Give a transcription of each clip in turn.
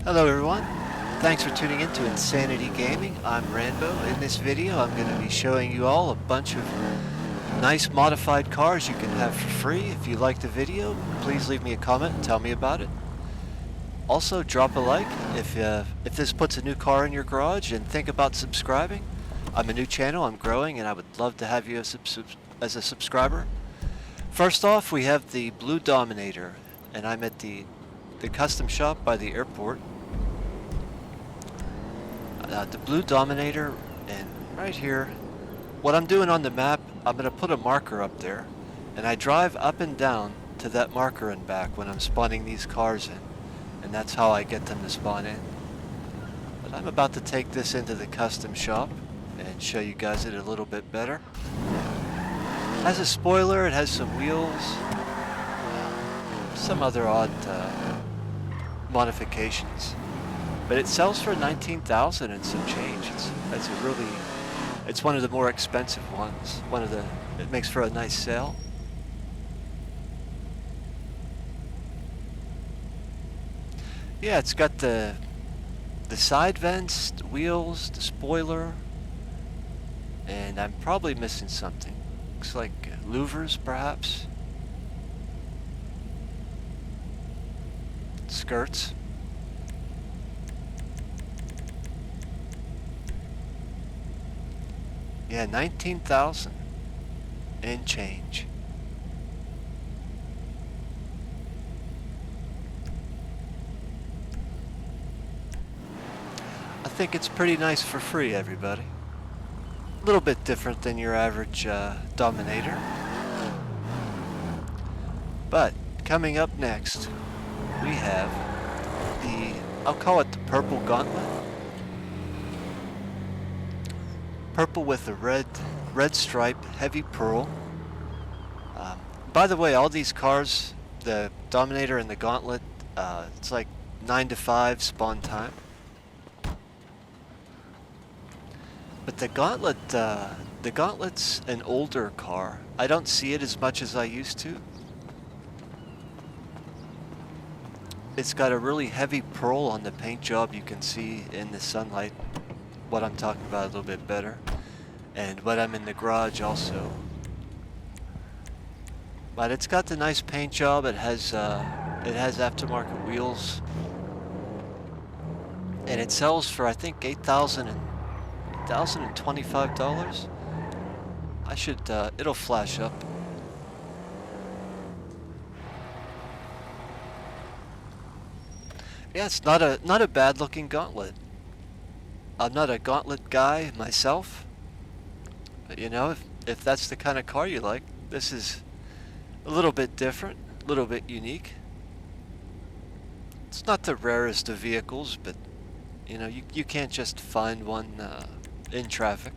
Hello everyone, thanks for tuning in to Insanity Gaming. I'm Rambo. In this video I'm going to be showing you all a bunch of nice modified cars you can have for free. If you like the video, please leave me a comment and tell me about it. Also drop a like if this puts a new car in your garage, and think about subscribing. I'm a new channel, I'm growing, and I would love to have you as a subscriber. First off, we have the blue Dominator, and I'm at the custom shop by the airport. The blue Dominator, and right here, what I'm doing on the map, I'm going to put a marker up there, and I drive up and down to that marker and back when I'm spawning these cars in, and that's how I get them to spawn in. But I'm about to take this into the custom shop and show you guys it a little bit better. It has a spoiler, it has some wheels, some other odd modifications. But it sells for $19,000 and some change. It's one of the more expensive ones. It makes for a nice sale. Yeah, it's got the side vents, the wheels, the spoiler, and I'm probably missing something. Looks like louvers, perhaps. Skirts. Yeah, 19,000 and change. I think it's pretty nice for free, everybody. A little bit different than your average Dominator. But coming up next, we have I'll call it the purple Gauntlet. Purple with a red stripe, heavy pearl. By the way, all these cars, the Dominator and the Gauntlet, it's like 9 to 5 spawn time. But the Gauntlet's an older car. I don't see it as much as I used to. It's got a really heavy pearl on the paint job. You can see in the sunlight what I'm talking about a little bit better, and when I'm in the garage also. But it's got the nice paint job. It has aftermarket wheels, and it sells for I think $8,025. I should it'll flash up. Yeah, it's not a bad looking Gauntlet. I'm not a Gauntlet guy myself, but you know, if that's the kind of car you like, this is a little bit different, a little bit unique. It's not the rarest of vehicles, but you know, you can't just find one in traffic.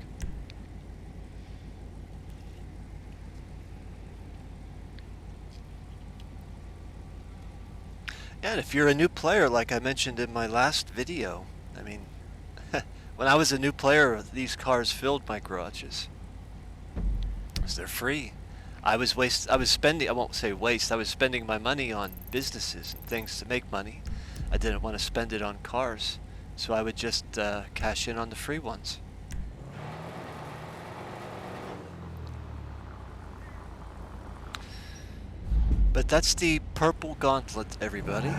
And if you're a new player, like I mentioned in my last video, I mean, when I was a new player, these cars filled my garages, because they're free. I was spending, I won't say waste, I was spending my money on businesses and things to make money. I didn't want to spend it on cars, so I would just cash in on the free ones. But that's the purple Gauntlet, everybody.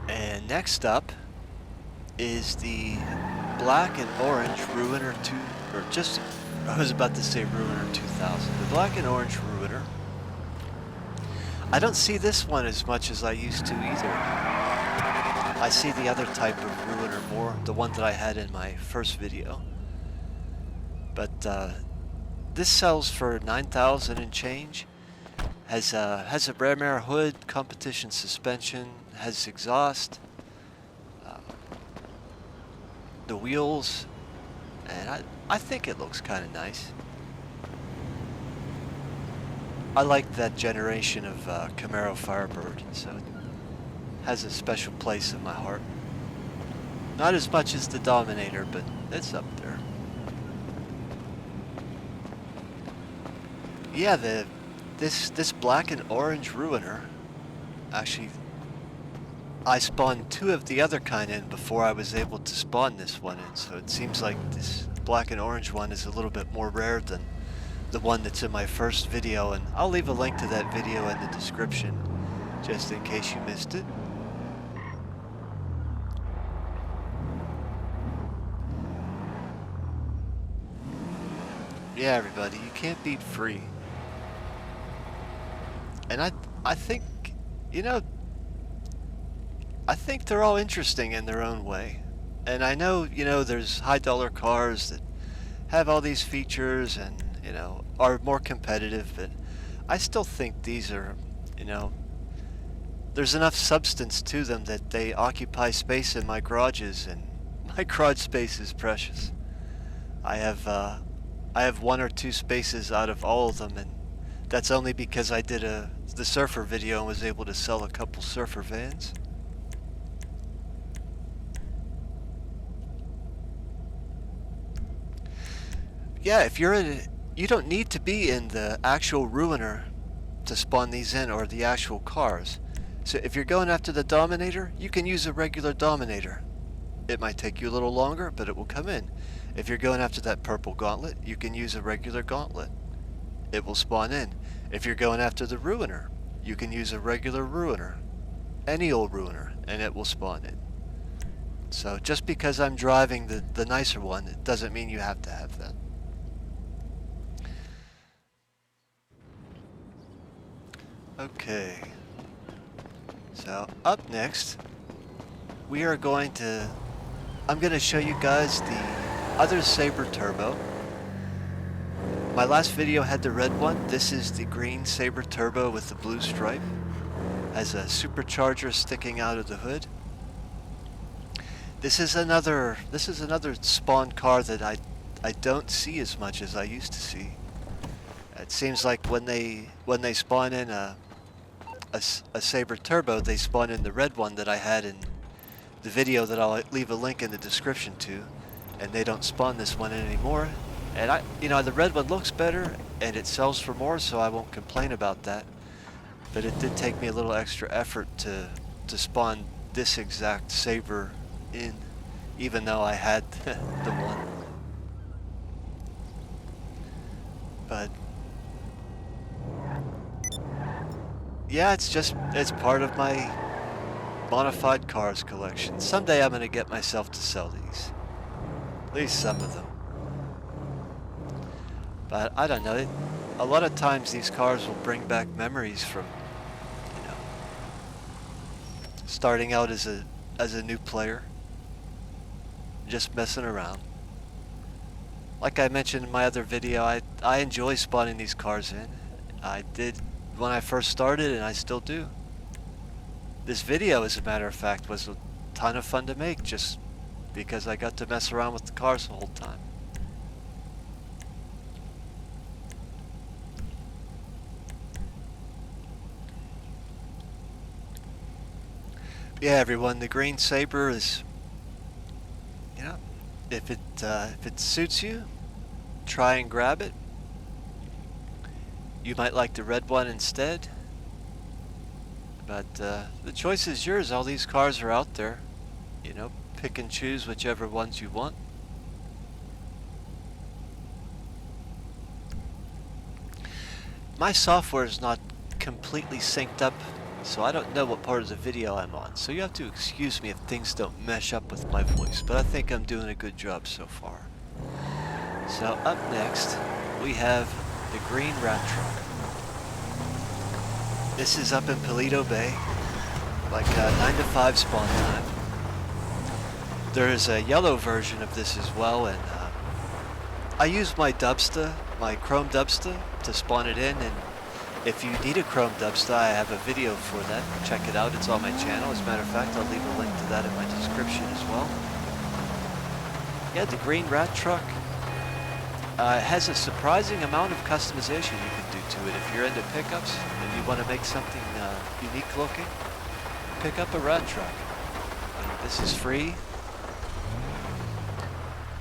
And next up is the black and orange Ruiner 2, or just, I was about to say Ruiner 2000. The black and orange Ruiner. I don't see this one as much as I used to either. I see the other type of Ruiner more, the one that I had in my first video. But this sells for $9,000 and change. Has a Bremmer hood, competition suspension, has exhaust, the wheels, and I think it looks kind of nice. I like that generation of Camaro Firebird, so it has a special place in my heart. Not as much as the Dominator, but it's up there. Yeah, this black and orange Ruiner, actually, I spawned 2 of the other kind in before I was able to spawn this one in, so it seems like this black and orange one is a little bit more rare than the one that's in my first video, and I'll leave a link to that video in the description just in case you missed it. Yeah, everybody, you can't beat free. And I think, you know, I think they're all interesting in their own way. And I know, you know, there's high dollar cars that have all these features and, you know, are more competitive, but I still think these are, you know, there's enough substance to them that they occupy space in my garages, and my garage space is precious. I have 1 or 2 spaces out of all of them, and that's only because I did the surfer video and was able to sell a couple surfer vans. Yeah, if you're in, you don't need to be in the actual Ruiner to spawn these in, or the actual cars. So if you're going after the Dominator, you can use a regular Dominator. It might take you a little longer, but it will come in. If you're going after that purple Gauntlet, you can use a regular Gauntlet. It will spawn in. If you're going after the Ruiner, you can use a regular Ruiner. Any old Ruiner, and it will spawn in. So just because I'm driving the nicer one, it doesn't mean you have to have that. Okay. So up next, we are going to, I'm going to show you guys the other Sabre Turbo. My last video had the red one. This is the green Sabre Turbo with the blue stripe. Has a supercharger sticking out of the hood. This is another spawn car that I don't see as much as I used to see. It seems like when they spawn in a Sabre Turbo, they spawn in the red one that I had in the video that I'll leave a link in the description to, and they don't spawn this one in anymore. And you know, the red one looks better and it sells for more, so I won't complain about that. But it did take me a little extra effort to spawn this exact Sabre in, even though I had the one. But yeah, it's part of my modified cars collection. Someday I'm going to get myself to sell these. At least some of them. But I don't know. A lot of times these cars will bring back memories from, you know, starting out as a new player. Just messing around. Like I mentioned in my other video, I enjoy spawning these cars in. I did when I first started, and I still do. This video, as a matter of fact, was a ton of fun to make just because I got to mess around with the cars the whole time. Yeah, everyone, the green Sabre is, you know, if it suits you, try and grab it. You might like the red one instead, but the choice is yours. All these cars are out there, you know, pick and choose whichever ones you want. My software is not completely synced up, so I don't know what part of the video I'm on, so you have to excuse me if things don't mesh up with my voice, but I think I'm doing a good job so far. So up next, we have the green rat truck. This is up in Paleto Bay, like 9 to 5 spawn time. There is a yellow version of this as well, and I use my Dubsta, my Chrome Dubsta, to spawn it in, and if you need a Chrome Dubsta, I have a video for that. Check it out, it's on my channel. As a matter of fact, I'll leave a link to that in my description as well. Yeah, the green rat truck has a surprising amount of customization you can do to it. If you're into pickups and you want to make something unique looking, pick up a rat truck. I mean, this is free.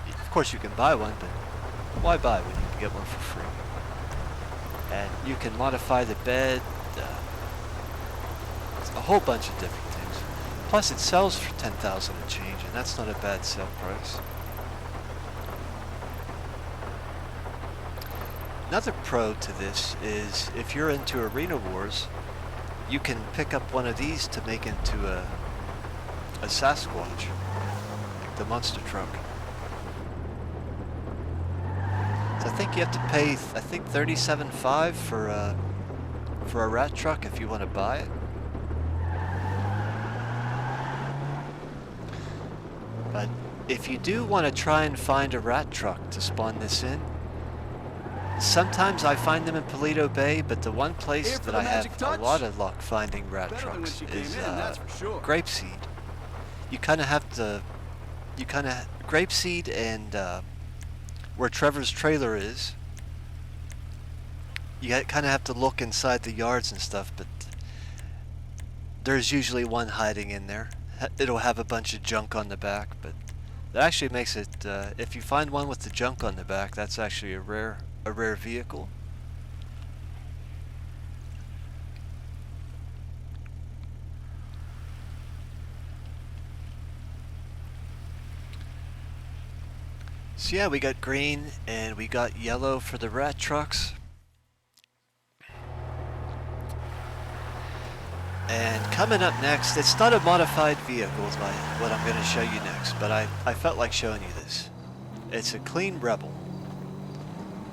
Of course you can buy one, but why buy when you can get one for free? And you can modify the bed, a whole bunch of different things. Plus it sells for 10,000 and change, and that's not a bad sale price. Another pro to this is if you're into Arena Wars, you can pick up one of these to make into a Sasquatch, like the monster truck. So I think you have to pay, I think $37.5 for a rat truck if you want to buy it. But if you do want to try and find a rat truck to spawn this in, sometimes I find them in Paleto Bay, but the one place that I have a lot of luck finding rat trucks is Grapeseed. You kind of have to, Grapeseed and where Trevor's trailer is, you kind of have to look inside the yards and stuff, but there's usually one hiding in there. It'll have a bunch of junk on the back, but that actually makes it, if you find one with the junk on the back, that's actually a rare vehicle. So yeah, we got green and we got yellow for the rat trucks. And coming up next, it's not a modified vehicle is what I'm going to show you next, but I felt like showing you this. It's a clean Rebel.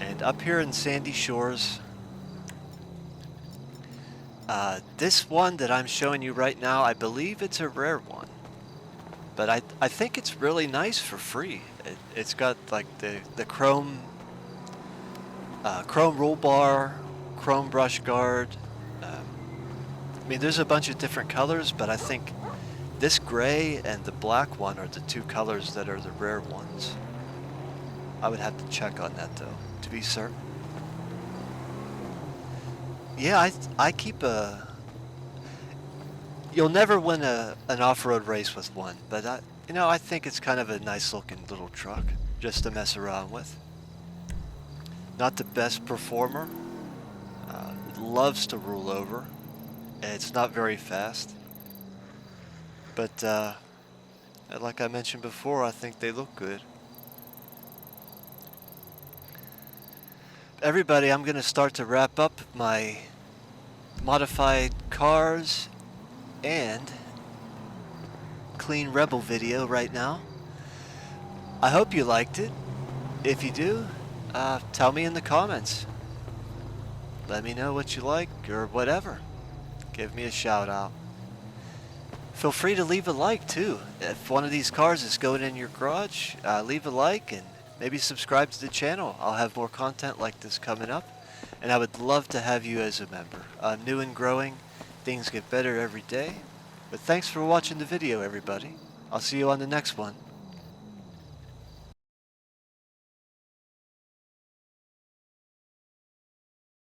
And up here in Sandy Shores, this one that I'm showing you right now, I believe it's a rare one. But I think it's really nice for free. It's got like the chrome roll bar, chrome brush guard. I mean, there's a bunch of different colors, but I think this gray and the black one are the two colors that are the rare ones. I would have to check on that though, to be certain. Yeah, I keep a... You'll never win an off-road race with one, but I think it's kind of a nice looking little truck just to mess around with. Not the best performer. It loves to roll over. It's not very fast. But like I mentioned before, I think they look good. Everybody, I'm going to start to wrap up my modified cars and clean Rebel video right now. I hope you liked it. If you do, tell me in the comments. Let me know what you like or whatever. Give me a shout out. Feel free to leave a like too. If one of these cars is going in your garage, leave a like and maybe subscribe to the channel. I'll have more content like this coming up, and I would love to have you as a member. I'm new and growing. Things get better every day. But thanks for watching the video, everybody. I'll see you on the next one.